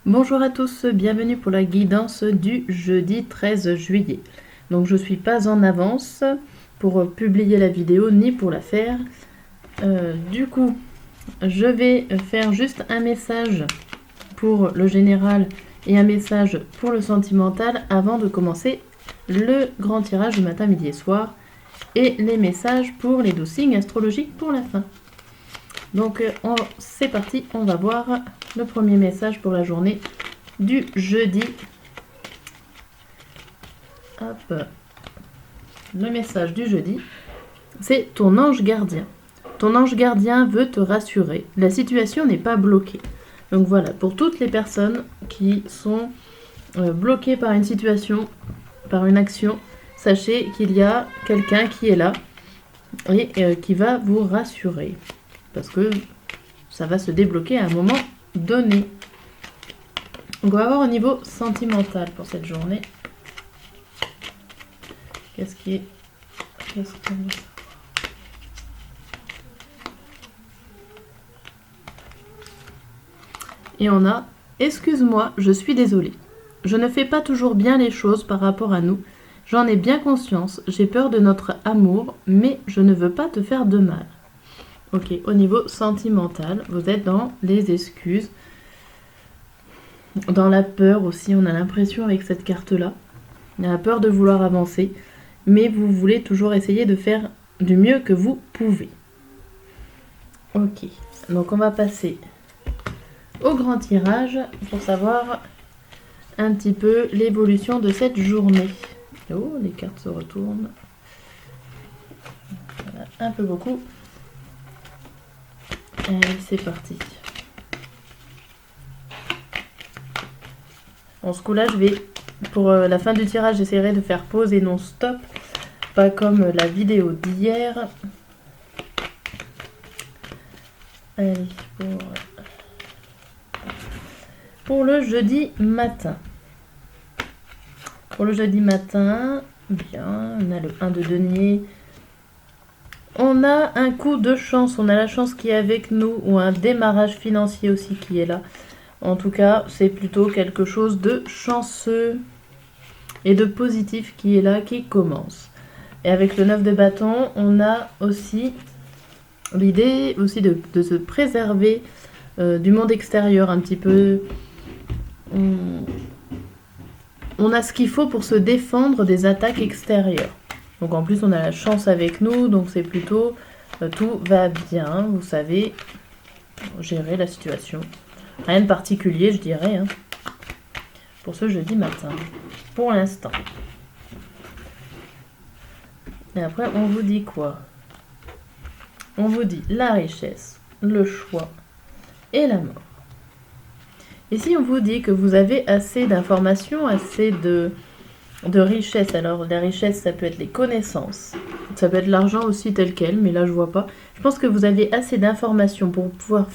Bonjour à tous, bienvenue pour la guidance du jeudi 13 juillet. Donc je ne suis pas en avance pour publier la vidéo ni pour la faire. Du coup, je vais faire juste un message pour le général et un message pour le sentimental avant de commencer le grand tirage du matin, midi et soir et les messages pour les 12 signes astrologiques pour la fin. Donc c'est parti, on va voir le premier message pour la journée du jeudi. Hop. Le message du jeudi, c'est ton ange gardien. Ton ange gardien veut te rassurer. La situation n'est pas bloquée. Donc voilà, pour toutes les personnes qui sont bloquées par une situation, par une action, sachez qu'il y a quelqu'un qui est là et qui va vous rassurer. Parce que ça va se débloquer à un moment donné. Donc on va voir au niveau sentimental pour cette journée. Qu'est-ce qu'on va savoir? Et on a « Excuse-moi, je suis désolée. Je ne fais pas toujours bien les choses par rapport à nous. J'en ai bien conscience, j'ai peur de notre amour, mais je ne veux pas te faire de mal. » Ok, au niveau sentimental, vous êtes dans les excuses, dans la peur aussi, on a l'impression avec cette carte-là. Il y a la peur de vouloir avancer, mais vous voulez toujours essayer de faire du mieux que vous pouvez. Ok, donc on va passer au grand tirage pour savoir un petit peu l'évolution de cette journée. Oh, les cartes se retournent. Voilà, un peu beaucoup. Allez, c'est parti. Bon, ce coup-là, je vais, pour la fin du tirage, j'essaierai de faire pause et non stop. Pas comme la vidéo d'hier. Allez, pour le jeudi matin. Pour le jeudi matin, bien, on a le 1 de denier. On a un coup de chance, on a la chance qui est avec nous, ou un démarrage financier aussi qui est là. En tout cas, c'est plutôt quelque chose de chanceux et de positif qui est là, qui commence. Et avec le 9 de bâton, on a aussi l'idée aussi de se préserver du monde extérieur un petit peu. On a ce qu'il faut pour se défendre des attaques extérieures. Donc en plus on a la chance avec nous, donc c'est plutôt tout va bien, vous savez gérer la situation. Rien de particulier je dirais, hein, pour ce jeudi matin, pour l'instant. Et après on vous dit quoi? On vous dit la richesse, le choix et la mort. Et si on vous dit que vous avez assez d'informations, assez de richesse, alors la richesse ça peut être les connaissances, ça peut être l'argent aussi tel quel, mais là je vois pas. Je pense que vous avez assez d'informations pour pouvoir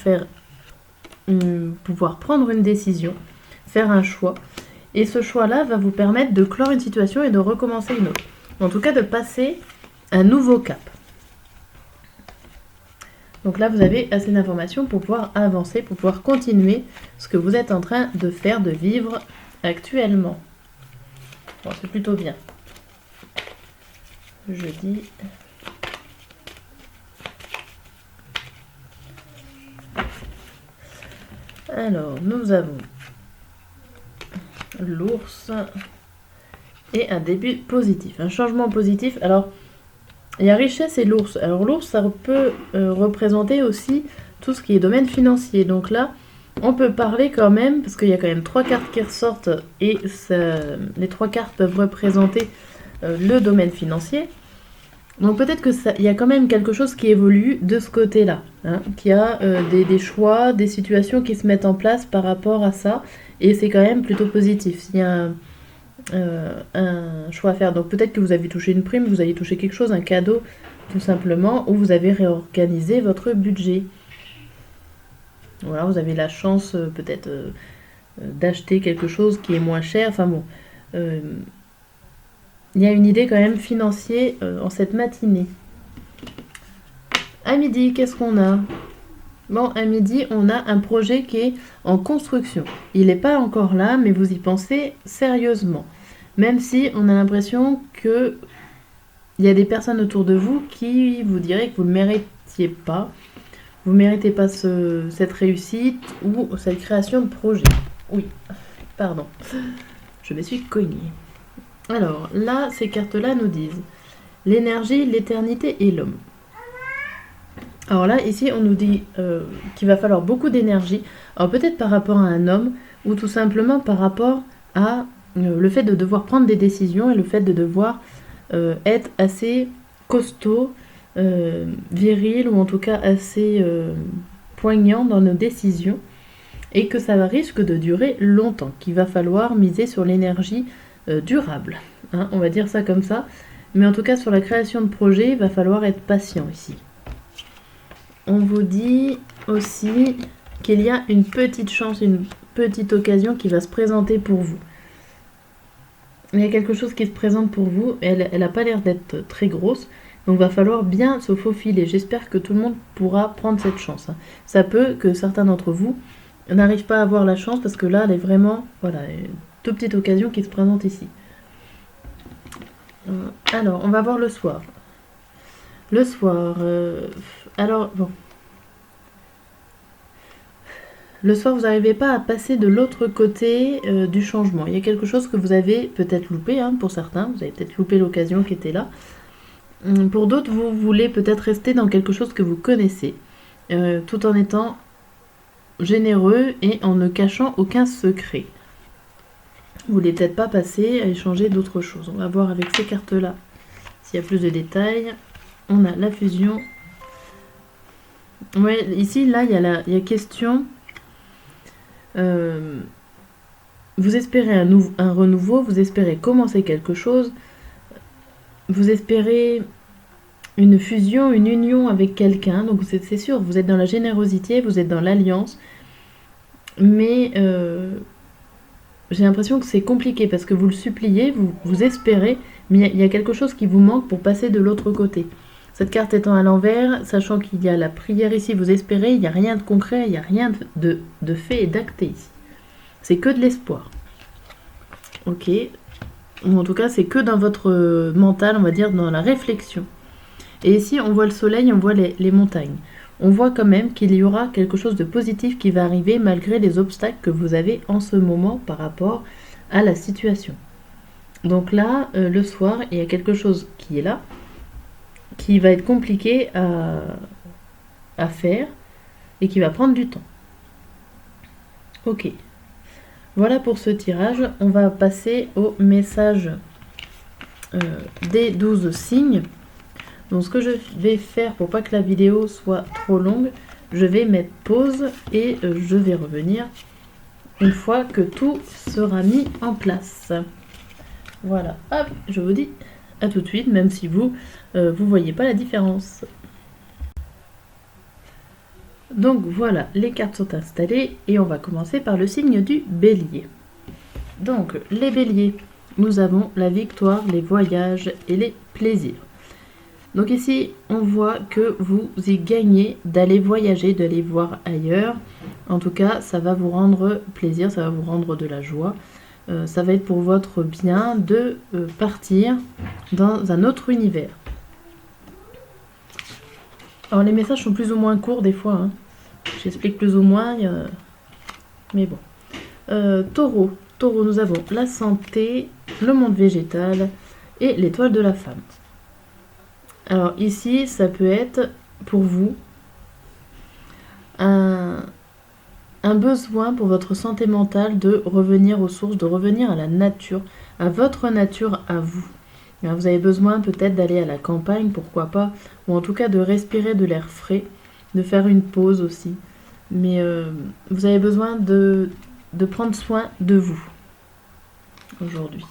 prendre une décision, faire un choix. Et ce choix-là va vous permettre de clore une situation et de recommencer une autre. En tout cas de passer un nouveau cap. Donc là, vous avez assez d'informations pour pouvoir avancer, pour pouvoir continuer ce que vous êtes en train de faire, de vivre actuellement. Bon, c'est plutôt bien. Jeudi. Alors, nous avons l'ours et un début positif, un changement positif. Alors, il y a richesse et l'ours. Alors l'ours, ça peut représenter aussi tout ce qui est domaine financier. Donc là, on peut parler quand même, parce qu'il y a quand même 3 cartes qui ressortent, et les 3 cartes peuvent représenter le domaine financier. Donc peut-être qu'il y a quand même quelque chose qui évolue de ce côté-là, hein, qu'il y a des choix, des situations qui se mettent en place par rapport à ça, et c'est quand même plutôt positif. S'il y a un choix à faire. Donc peut-être que vous avez touché une prime, vous avez touché quelque chose, un cadeau tout simplement, ou vous avez réorganisé votre budget. Voilà, vous avez la chance peut-être d'acheter quelque chose qui est moins cher. Enfin bon, il y a une idée quand même financière en cette matinée. À midi, qu'est-ce qu'on a? Bon, à midi, on a un projet qui est en construction. Il n'est pas encore là, mais vous y pensez sérieusement. Même si on a l'impression que il y a des personnes autour de vous qui vous diraient que vous ne le méritiez pas. Vous ne méritez pas cette réussite ou cette création de projet. Oui, pardon. Je me suis cognée. Alors, là, ces cartes-là nous disent l'énergie, l'éternité et l'homme. Alors là, ici, on nous dit qu'il va falloir beaucoup d'énergie. Alors peut-être par rapport à un homme ou tout simplement par rapport à le fait de devoir prendre des décisions et le fait de devoir être assez costaud, viril ou en tout cas assez poignant dans nos décisions et que ça risque de durer longtemps, qu'il va falloir miser sur l'énergie durable. Hein, on va dire ça comme ça. Mais en tout cas, sur la création de projets, il va falloir être patient ici. On vous dit aussi qu'il y a une petite chance, une petite occasion qui va se présenter pour vous. Il y a quelque chose qui se présente pour vous, elle n'a pas l'air d'être très grosse, donc il va falloir bien se faufiler. J'espère que tout le monde pourra prendre cette chance. Ça peut que certains d'entre vous n'arrivent pas à avoir la chance, parce que là, elle est vraiment, voilà, une toute petite occasion qui se présente ici. Alors, on va voir le soir. Le soir, alors, bon. Le soir, vous n'arrivez pas à passer de l'autre côté du changement. Il y a quelque chose que vous avez peut-être loupé, hein, pour certains. Vous avez peut-être loupé l'occasion qui était là. Pour d'autres, vous voulez peut-être rester dans quelque chose que vous connaissez, tout en étant généreux et en ne cachant aucun secret. Vous voulez peut-être pas passer à échanger d'autres choses. On va voir avec ces cartes-là s'il y a plus de détails. On a la fusion. Ouais, ici, là, il y a question. Vous espérez un renouveau, vous espérez commencer quelque chose, vous espérez une fusion, une union avec quelqu'un. Donc c'est sûr, vous êtes dans la générosité, vous êtes dans l'alliance. Mais j'ai l'impression que c'est compliqué parce que vous le suppliez, vous espérez, mais il y a quelque chose qui vous manque pour passer de l'autre côté. Cette carte étant à l'envers, sachant qu'il y a la prière ici, vous espérez, il n'y a rien de concret, il n'y a rien de fait et d'acté ici. C'est que de l'espoir. Ok. Ou en tout cas, c'est que dans votre mental, on va dire, dans la réflexion. Et ici, on voit le soleil, on voit les montagnes. On voit quand même qu'il y aura quelque chose de positif qui va arriver malgré les obstacles que vous avez en ce moment par rapport à la situation. Donc là, le soir, il y a quelque chose qui est là, qui va être compliqué à faire et qui va prendre du temps. Ok. Voilà pour ce tirage. On va passer au message des 12 signes. Donc ce que je vais faire pour pas que la vidéo soit trop longue, je vais mettre pause et je vais revenir une fois que tout sera mis en place. Voilà, hop, je vous dis à tout de suite, même si vous voyez pas la différence. Donc voilà, les cartes sont installées et on va commencer par le signe du bélier. Donc les béliers, nous avons la victoire, les voyages et les plaisirs. Donc ici, on voit que vous y gagnez d'aller voyager, d'aller voir ailleurs. En tout cas, ça va vous rendre plaisir, ça va vous rendre de la joie. Ça va être pour votre bien de partir dans un autre univers. Alors les messages sont plus ou moins courts des fois. Hein. J'explique plus ou moins. Mais bon. Taureau. Taureau, nous avons la santé, le monde végétal et l'étoile de la femme. Alors ici, ça peut être pour vous un besoin pour votre santé mentale de revenir aux sources, de revenir à la nature, à votre nature à vous. Alors, vous avez besoin peut-être d'aller à la campagne, pourquoi pas, ou en tout cas de respirer de l'air frais, de faire une pause aussi. Mais vous avez besoin de prendre soin de vous aujourd'hui.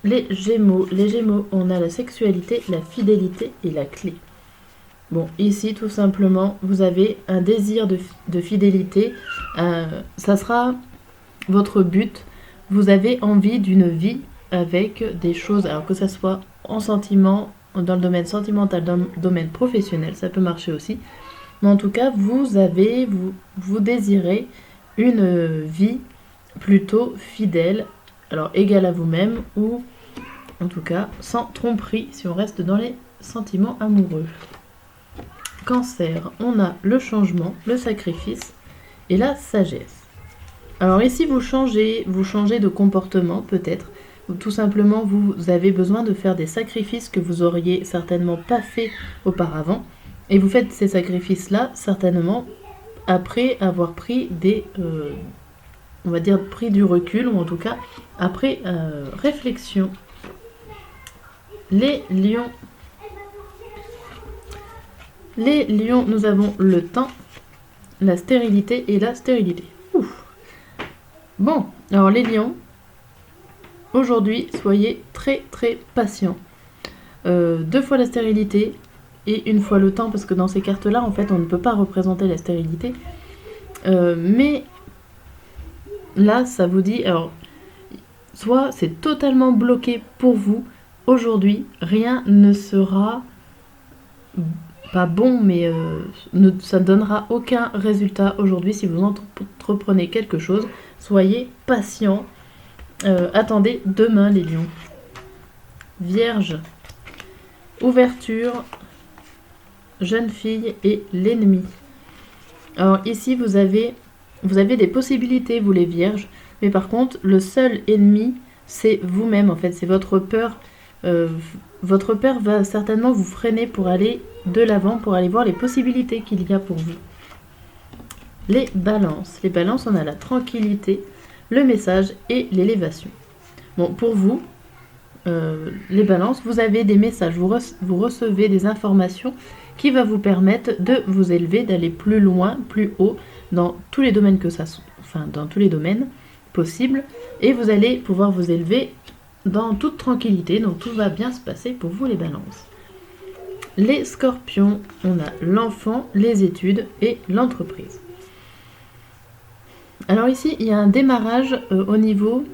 Les Gémeaux, on a la sexualité, la fidélité et la clé. Bon, ici, tout simplement, vous avez un désir de fidélité. Ça sera votre but. Vous avez envie d'une vie avec des choses, alors que ça soit en sentiment, dans le domaine sentimental, dans le domaine professionnel, ça peut marcher aussi. Mais en tout cas, vous désirez une vie plutôt fidèle, alors égale à vous-même, ou en tout cas sans tromperie, si on reste dans les sentiments amoureux. Cancer, on a le changement, le sacrifice et la sagesse. Alors ici, vous changez de comportement peut-être, ou tout simplement vous avez besoin de faire des sacrifices que vous auriez certainement pas fait auparavant, et vous faites ces sacrifices-là certainement après avoir pris on va dire pris du recul, ou en tout cas après réflexion. Les lions. Les lions, nous avons le temps, la stérilité et la stérilité. Ouf. Bon, alors les lions, aujourd'hui, soyez très très patients. 2 fois la stérilité et 1 fois le temps, parce que dans ces cartes-là, en fait, on ne peut pas représenter la stérilité. Mais là, ça vous dit, alors, soit c'est totalement bloqué pour vous, aujourd'hui, rien ne sera pas bon, mais ça ne donnera aucun résultat aujourd'hui si vous entreprenez quelque chose. Soyez patient. Attendez demain, les lions. Vierge, ouverture, jeune fille et l'ennemi. Alors ici, vous avez des possibilités, vous les vierges, mais par contre, le seul ennemi, c'est vous-même, en fait, c'est votre peur. Votre peur va certainement vous freiner pour aller de l'avant, pour aller voir les possibilités qu'il y a pour vous. Les balances. Les balances, on a la tranquillité, le message et l'élévation. Bon, pour vous, les balances, vous avez des messages, vous recevez des informations qui va vous permettre de vous élever, d'aller plus loin, plus haut, dans tous les domaines dans tous les domaines possibles, et vous allez pouvoir vous élever dans toute tranquillité, donc tout va bien se passer pour vous, les balances. Les scorpions, on a l'enfant, les études et l'entreprise. Alors ici, il y a un démarrage au niveau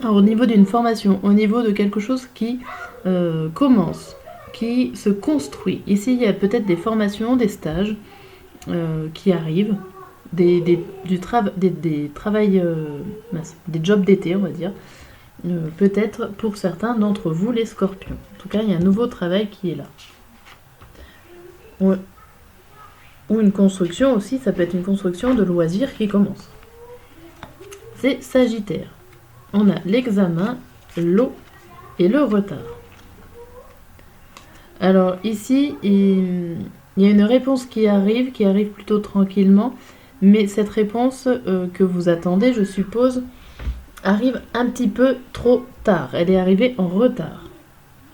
d'une formation, au niveau de quelque chose qui commence, qui se construit. Ici, il y a peut-être des formations, des stages qui arrivent, des jobs d'été, on va dire. Peut-être pour certains d'entre vous, les scorpions. En tout cas, il y a un nouveau travail qui est là. Ou une construction aussi, ça peut être une construction de loisirs qui commence. C'est Sagittaire. On a l'examen, l'eau et le retard. Alors ici, il y a une réponse qui arrive plutôt tranquillement, mais cette réponse que vous attendez, je suppose, arrive un petit peu trop tard. Elle est arrivée en retard.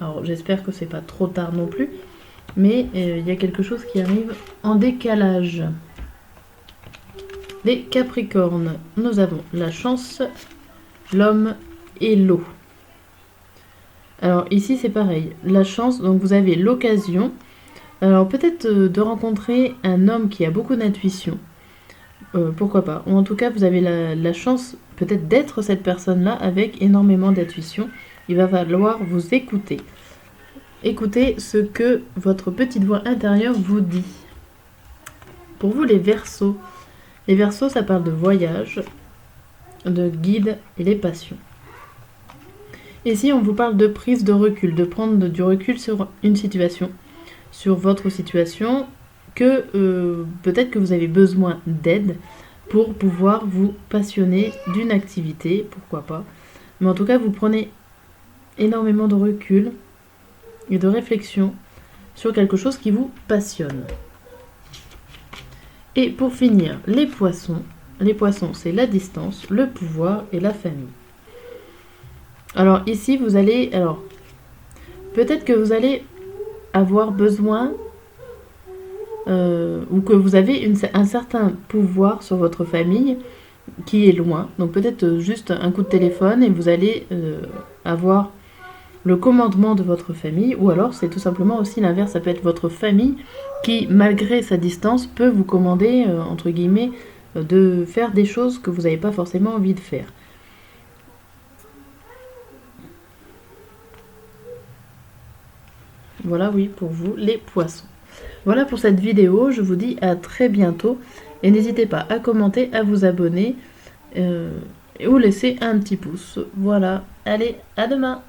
Alors j'espère que c'est pas trop tard non plus, mais il y a quelque chose qui arrive en décalage. Les Capricornes, nous avons la chance, l'homme et l'eau. Alors ici c'est pareil, la chance, donc vous avez l'occasion, alors peut-être de rencontrer un homme qui a beaucoup d'intuition, pourquoi pas, ou en tout cas vous avez la chance peut-être d'être cette personne-là avec énormément d'intuition. Il va falloir vous écouter. Écoutez ce que votre petite voix intérieure vous dit. Pour vous, les Verseaux. Les Verseaux, ça parle de voyage, de guide et les passions. Ici, on vous parle de prise de recul, de prendre du recul sur une situation, sur votre situation, que peut-être que vous avez besoin d'aide pour pouvoir vous passionner d'une activité, pourquoi pas. Mais en tout cas, vous prenez énormément de recul et de réflexion sur quelque chose qui vous passionne. Et pour finir, les poissons. Les poissons, c'est la distance, le pouvoir et la famille. Alors ici, peut-être que vous allez avoir besoin ou que vous avez un certain pouvoir sur votre famille qui est loin. Donc peut-être juste un coup de téléphone et vous allez avoir le commandement de votre famille, ou alors c'est tout simplement aussi l'inverse, ça peut être votre famille qui, malgré sa distance, peut vous commander, entre guillemets, de faire des choses que vous n'avez pas forcément envie de faire. Voilà, oui, pour vous, les poissons. Voilà pour cette vidéo, je vous dis à très bientôt et n'hésitez pas à commenter, à vous abonner ou laisser un petit pouce. Voilà, allez, à demain!